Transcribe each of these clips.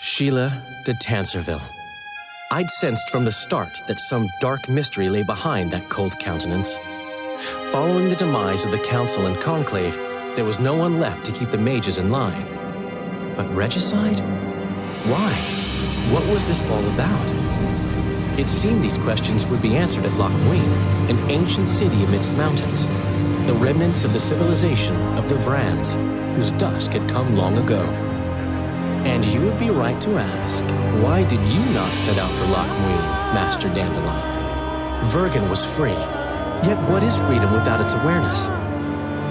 Síle de Tansarville. I'd sensed from the start that some dark mystery lay behind that cold countenance. Following the demise of the Council and Conclave, there was no one left to keep the mages in line. But regicide? Why? What was this all about? It seemed these questions would be answered at Loc Muinne, an ancient city amidst mountains, the remnants of the civilization of the Vrans, whose dusk had come long ago. And you would be right to ask, why did you not set out for Loc Muinne, Master Dandelion? Vergen was free, yet what is freedom without its awareness?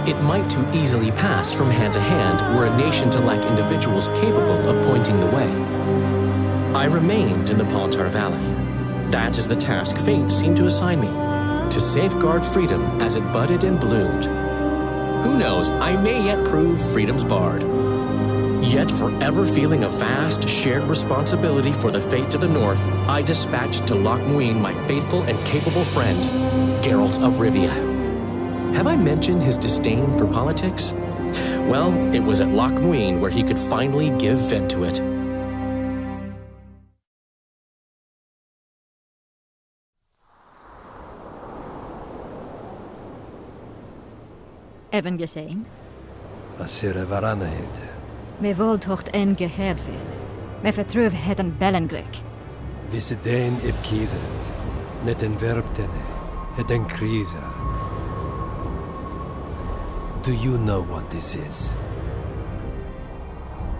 It might too easily pass from hand to hand were a nation to lack individuals capable of pointing the way. I remained in the Pontar Valley. That is the task fate seemed to assign me, to safeguard freedom as it budded and bloomed. Who knows, I may yet prove freedom's bard. Yet forever feeling a vast, shared responsibility for the fate of the North, I dispatched to Loc Muinne my faithful and capable friend, Geralt of Rivia. Have I mentioned his disdain for politics? Well, it was at Loc Muinne where he could finally give vent to it. Even gezien? Asire varanheden. Me voltocht en geherdvin. Me vertruv het een bellengrek. Visse den ib kiezeret. Net en verbtene. Het en kriza. Do you know what this is?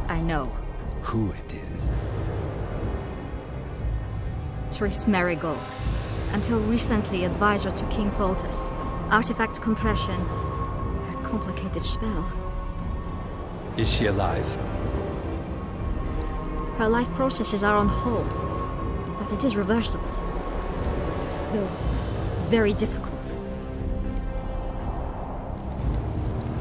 I know. Who it is? Triss Marigold. Until recently advisor to King Foltest. Artifact compression. A complicated spell. Is she alive? Her life processes are on hold, but it is reversible. Though very difficult.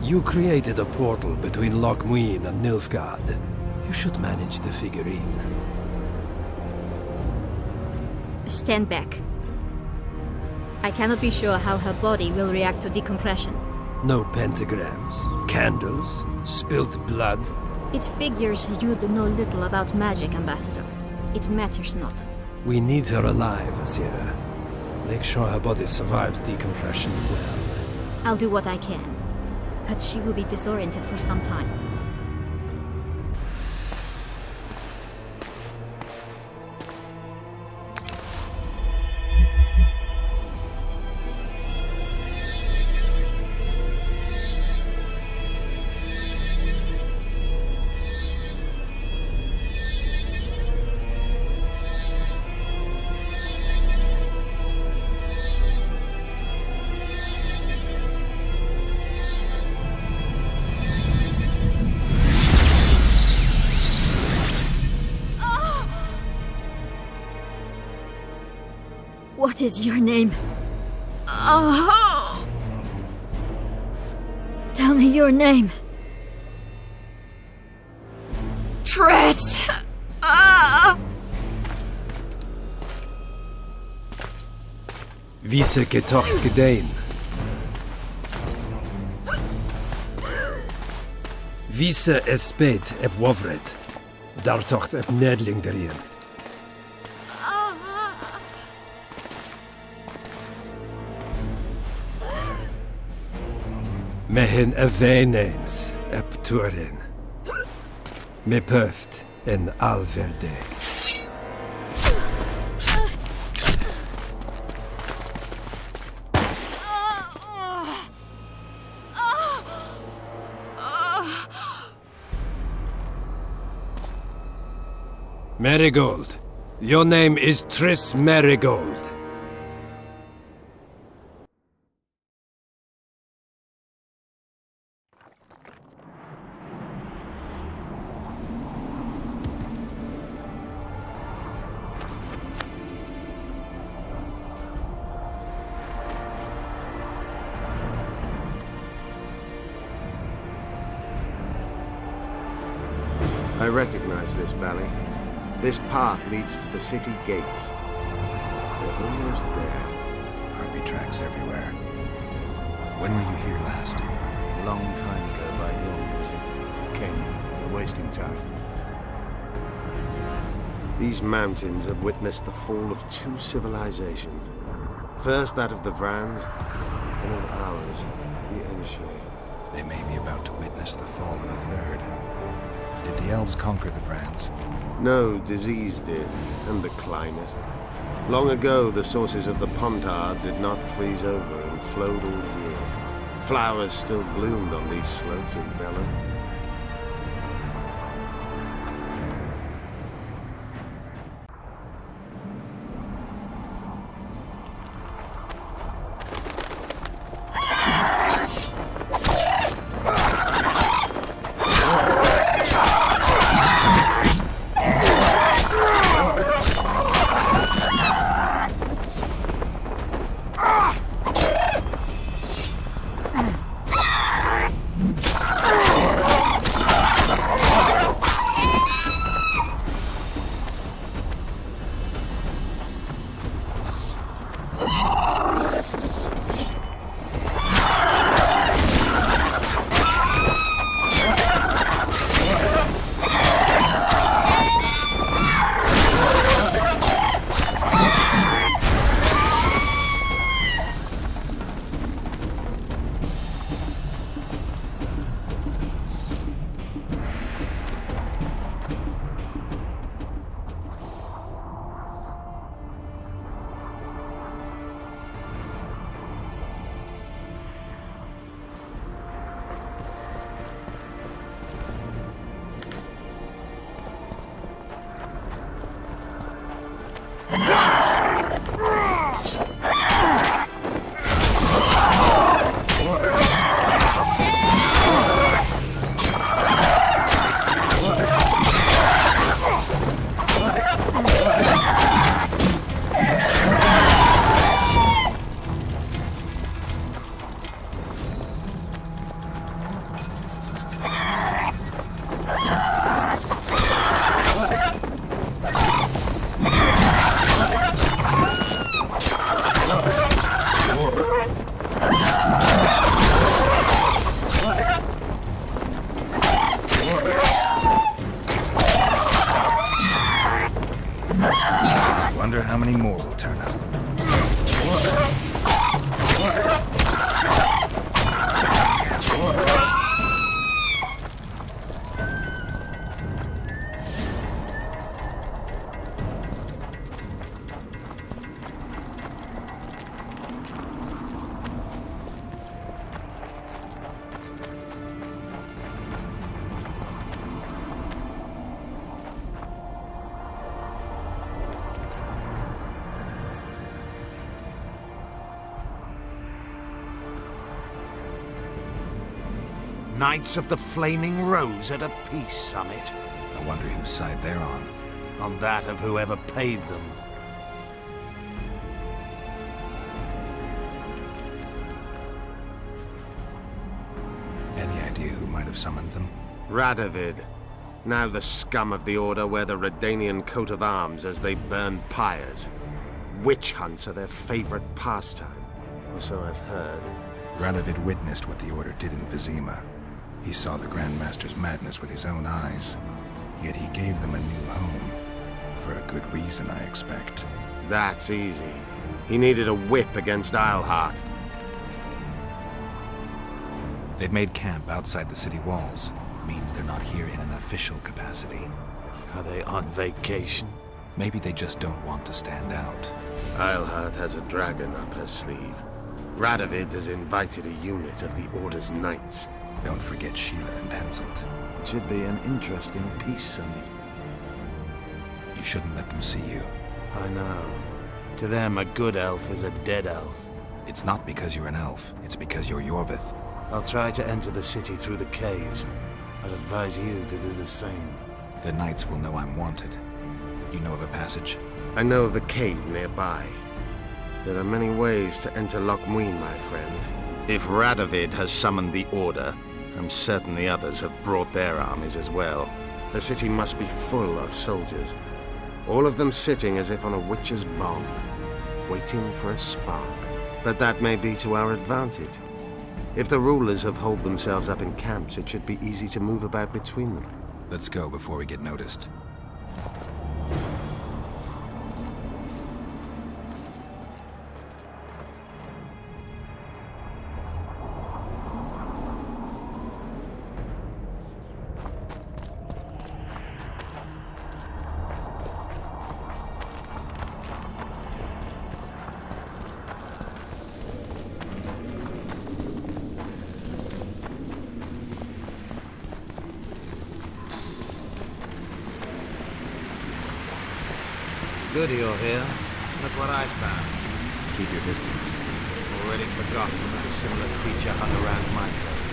You created a portal between Loc Muinne and Nilfgaard. You should manage the figurine. Stand back. I cannot be sure how her body will react to decompression. No pentagrams, candles, spilt blood. It figures you do know little about magic, Ambassador. It matters not. We need her alive, Asira. Make sure her body survives decompression well. I'll do what I can, but she will be disoriented for some time. What is your name? Oh! Tell me your name. Triss! Vise getocht gedein. Vise espet eb wovret. Daar tocht eb nedling derien. Mehen eveneens eb turin. Me puft en alverde. Marigold. Your name is Triss Marigold. I recognize this valley. This path leads to the city gates. We're almost there. Heartbeat tracks everywhere. When were you here last? A long time ago by your music. King, we're wasting time. These mountains have witnessed the fall of two civilizations. First that of the Vrans, then of ours, the Ancient. They may be about to witness the fall of a third. Did the elves conquer the Vrans? No, disease did, and the climate. Long ago, the sources of the Pontard did not freeze over and flowed all year. Flowers still bloomed on these slopes in Velen. Wonder how many more will turn up. Knights of the Flaming Rose at a peace summit. I wonder whose side they're on. On that of whoever paid them. Any idea who might have summoned them? Radovid. Now the scum of the Order wear the Redanian coat of arms as they burn pyres. Witch hunts are their favorite pastime, or so I've heard. Radovid witnessed what the Order did in Vizima. He saw the Grand Master's madness with his own eyes. Yet he gave them a new home. For a good reason, I expect. That's easy. He needed a whip against Eilhart. They've made camp outside the city walls. Means they're not here in an official capacity. Are they on vacation? Maybe they just don't want to stand out. Eilhart has a dragon up her sleeve. Radovid has invited a unit of the Order's knights. Don't forget Síle and Henselt. It should be an interesting peace summit. You shouldn't let them see you. I know. To them, a good elf is a dead elf. It's not because you're an elf. It's because you're Iorveth. I'll try to enter the city through the caves. I'd advise you to do the same. The knights will know I'm wanted. You know of a passage? I know of a cave nearby. There are many ways to enter Loc Muinne, my friend. If Radovid has summoned the Order, I'm certain the others have brought their armies as well. The city must be full of soldiers. All of them sitting as if on a witch's bond, waiting for a spark. But that may be to our advantage. If the rulers have holed themselves up in camps, it should be easy to move about between them. Let's go before we get noticed. Good you're here. Look what I found. Keep your distance. Already forgotten that a similar creature hung around my coat.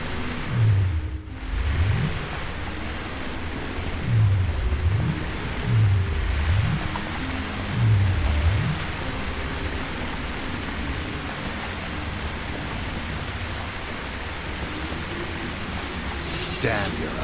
Damn, you're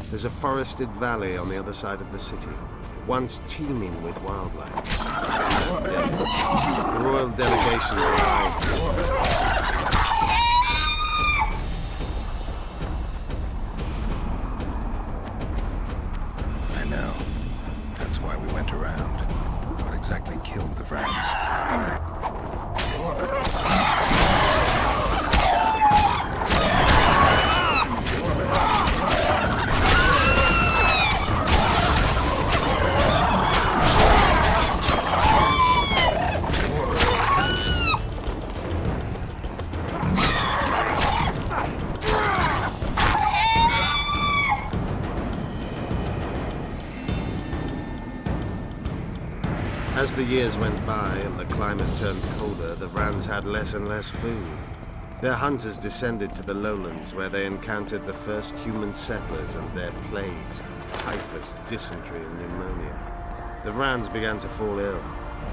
There's a forested valley on the other side of the city, once teeming with wildlife. The royal delegation arrived. I know. That's why we went around. What exactly killed the Vrans? As the years went by and the climate turned colder, the Vrans had less and less food. Their hunters descended to the lowlands where they encountered the first human settlers and their plagues, typhus, dysentery, and pneumonia. The Vrans began to fall ill.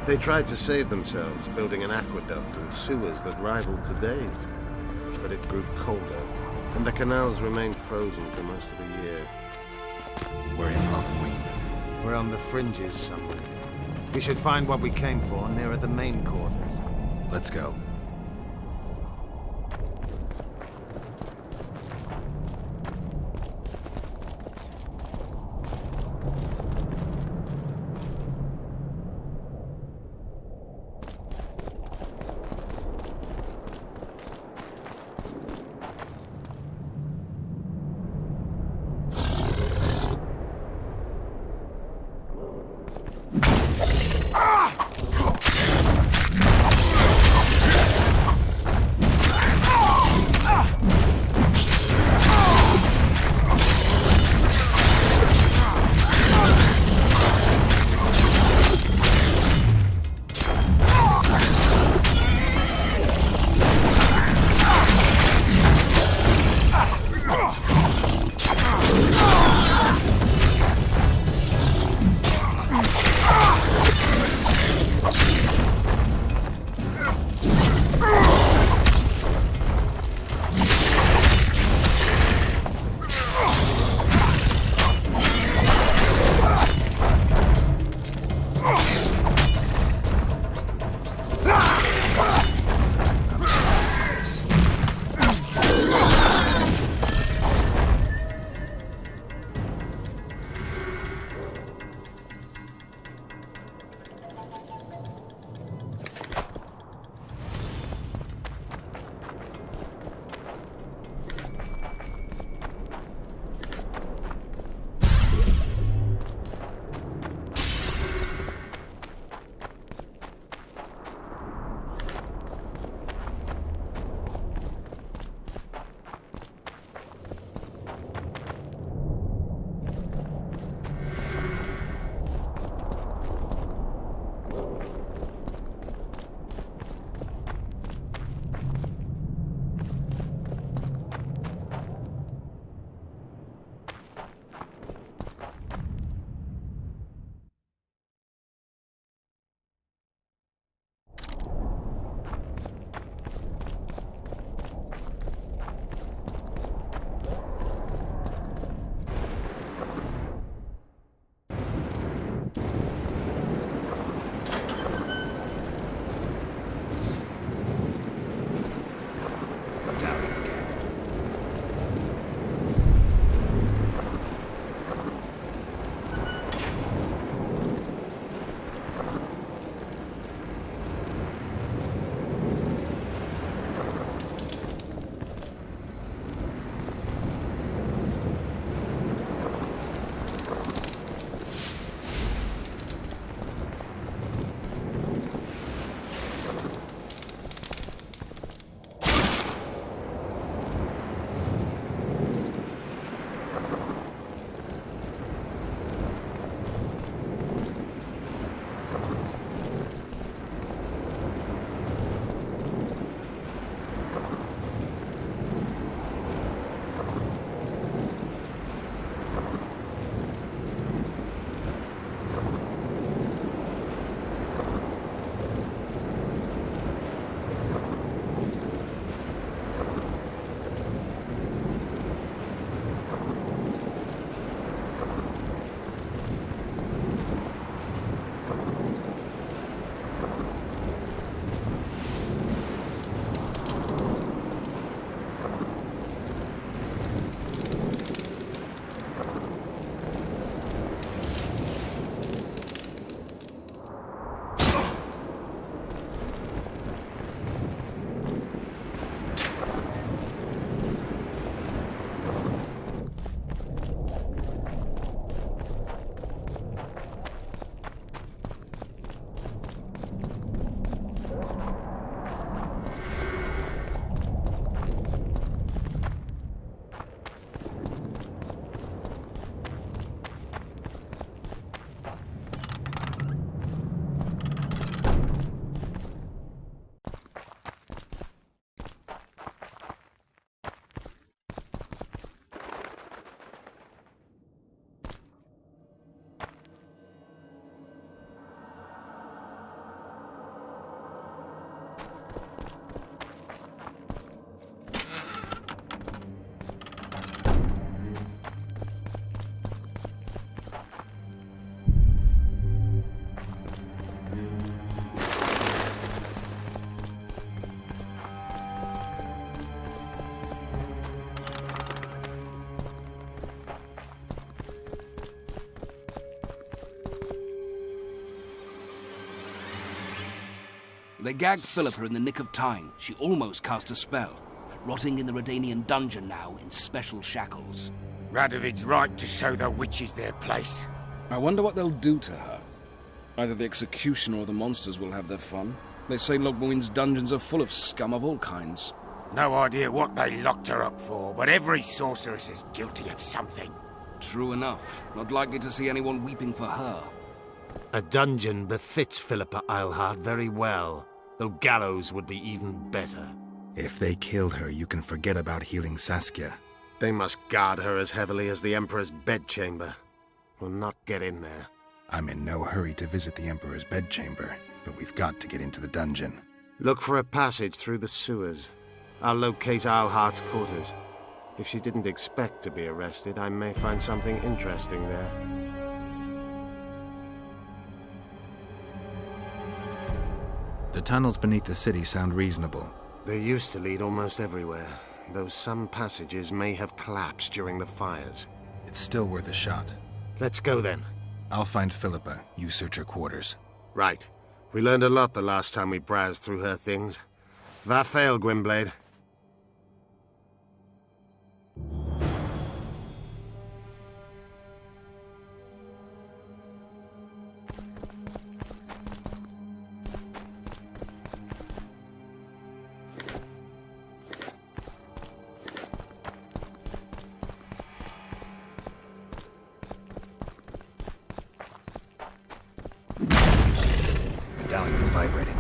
They tried to save themselves, building an aqueduct and sewers that rivaled today's. But it grew colder, and the canals remained frozen for most of the year. We're in Loc Muinne. We're on the fringes somewhere. We should find what we came for nearer the main quarters. Let's go. They gagged Philippa in the nick of time. She almost cast a spell. Rotting in the Redanian dungeon now in special shackles. Radovid's right to show the witches their place. I wonder what they'll do to her. Either the executioner or the monsters will have their fun. They say Loc Muinne's dungeons are full of scum of all kinds. No idea what they locked her up for, but every sorceress is guilty of something. True enough. Not likely to see anyone weeping for her. A dungeon befits Philippa Eilhart very well, though gallows would be even better. If they killed her, you can forget about healing Saskia. They must guard her as heavily as the Emperor's bedchamber. We'll not get in there. I'm in no hurry to visit the Emperor's bedchamber, but we've got to get into the dungeon. Look for a passage through the sewers. I'll locate Eilhart's quarters. If she didn't expect to be arrested, I may find something interesting there. The tunnels beneath the city sound reasonable. They used to lead almost everywhere, though some passages may have collapsed during the fires. It's still worth a shot. Let's go then. I'll find Philippa. You search her quarters. Right. We learned a lot the last time we browsed through her things. Va fail, Gwynblade. Medallion's vibrating.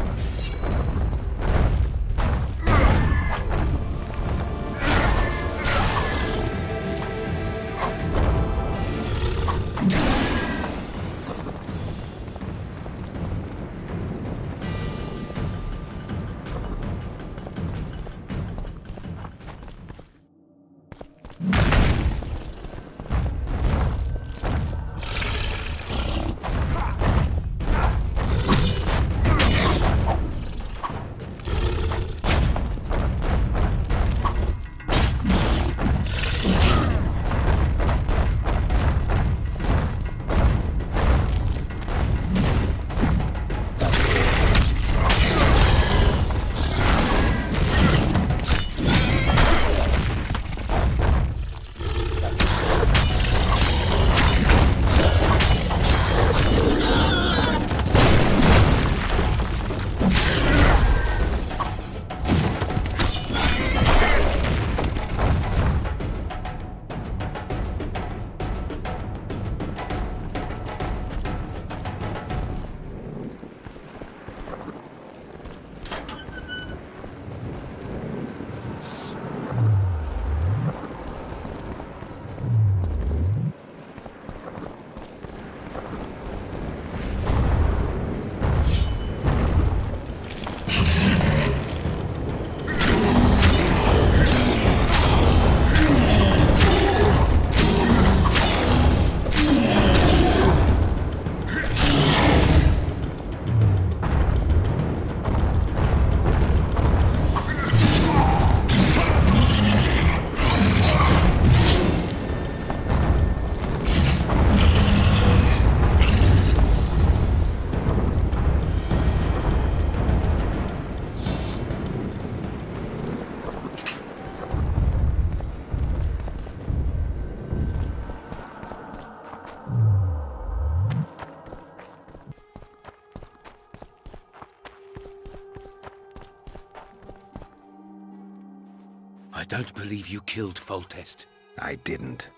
I don't believe you killed Foltest. I didn't.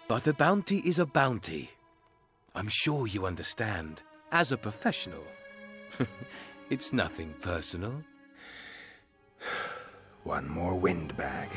But a bounty is a bounty. I'm sure you understand. As a professional. It's nothing personal. One more windbag.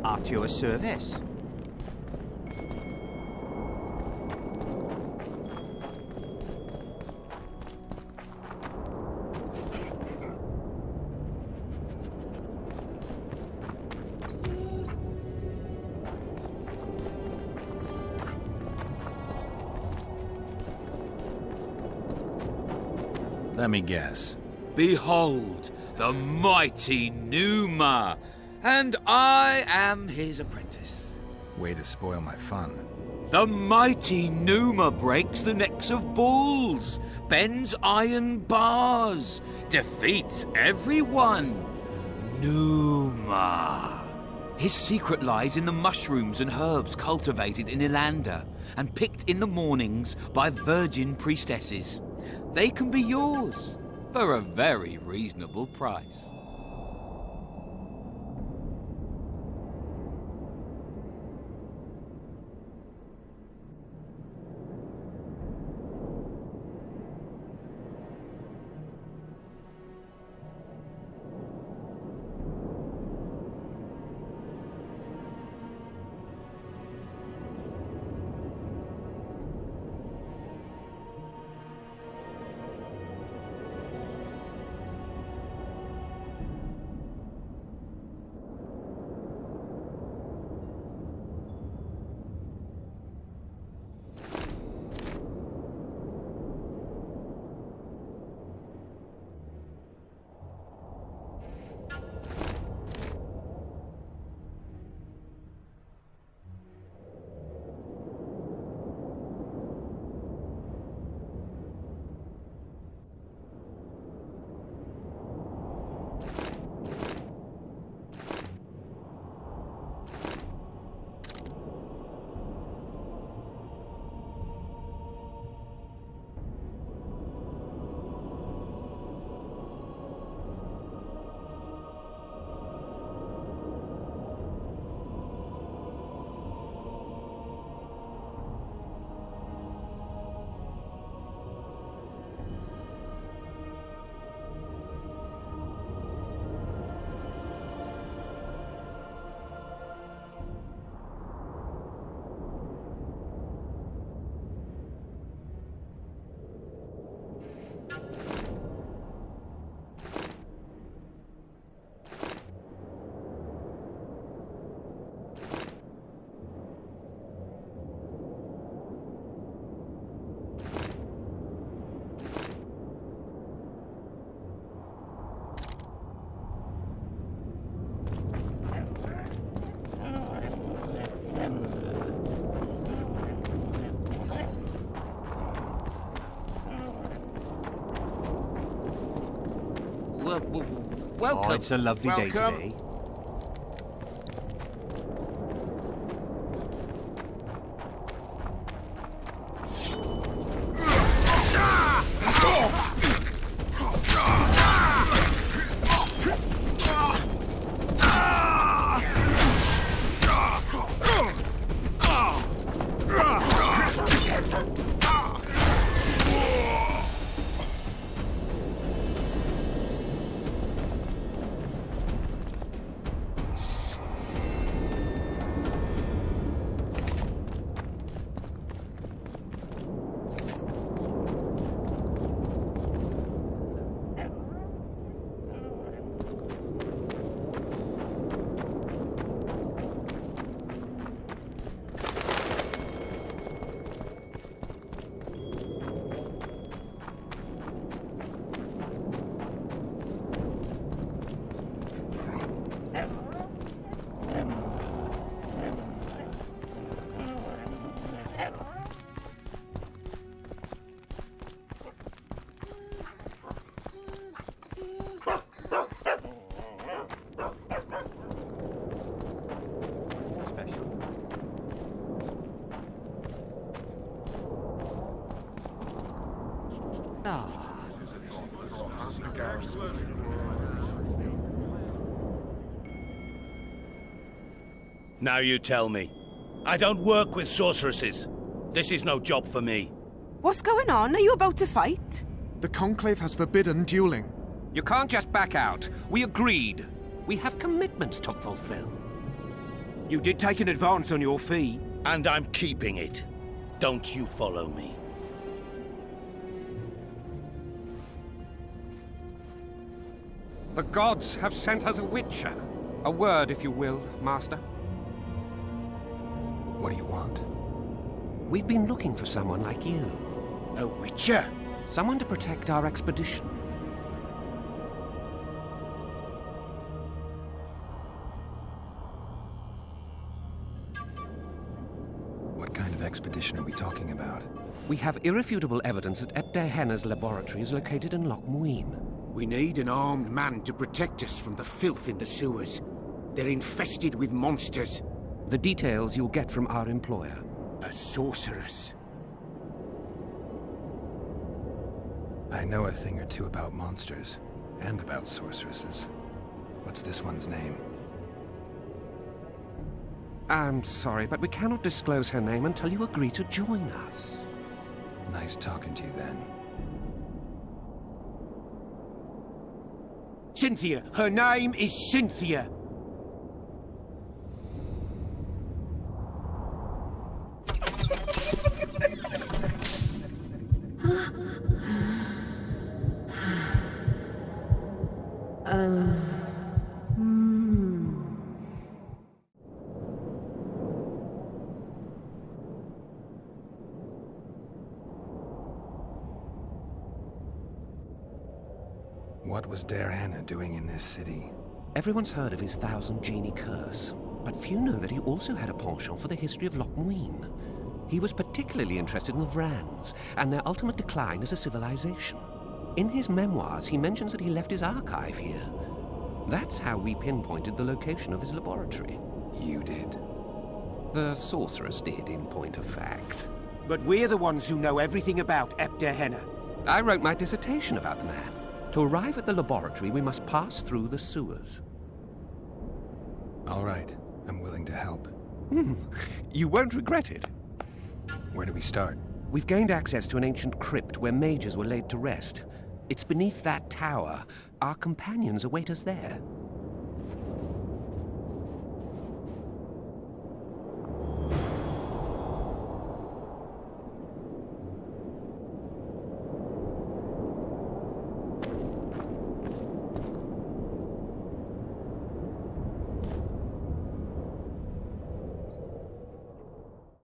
At your service. Let me guess. Behold, the mighty Numa, and I am his apprentice. Way to spoil my fun. The mighty Numa breaks the necks of bulls, bends iron bars, defeats everyone. Numa. His secret lies in the mushrooms and herbs cultivated in Ilanda and picked in the mornings by virgin priestesses. They can be yours for a very reasonable price. Welcome. Oh, it's a lovely day today. Now you tell me. I don't work with sorceresses. This is no job for me. What's going on? Are you about to fight? The Conclave has forbidden dueling. You can't just back out. We agreed. We have commitments to fulfill. You did take an advance on your fee. And I'm keeping it. Don't you follow me. The gods have sent us a witcher. A word, if you will, Master. What do you want? We've been looking for someone like you. A witcher? Someone to protect our expedition. What kind of expedition are we talking about? We have irrefutable evidence that Henna's laboratory is located in Loc Muinne. We need an armed man to protect us from the filth in the sewers. They're infested with monsters. The details you'll get from our employer. A sorceress. I know a thing or two about monsters, and about sorceresses. What's this one's name? I'm sorry, but we cannot disclose her name until you agree to join us. Nice talking to you then. Cynthia! Her name is Cynthia! What was Henna doing in this city? Everyone's heard of his 1,000 genie curse, but few know that he also had a penchant for the history of Loc Muinne. He was particularly interested in the Vrans and their ultimate decline as a civilization. In his memoirs, he mentions that he left his archive here. That's how we pinpointed the location of his laboratory. You did? The sorceress did, in point of fact. But we're the ones who know everything about Henna. I wrote my dissertation about the man. To arrive at the laboratory, we must pass through the sewers. All right. I'm willing to help. You won't regret it. Where do we start? We've gained access to an ancient crypt where mages were laid to rest. It's beneath that tower. Our companions await us there.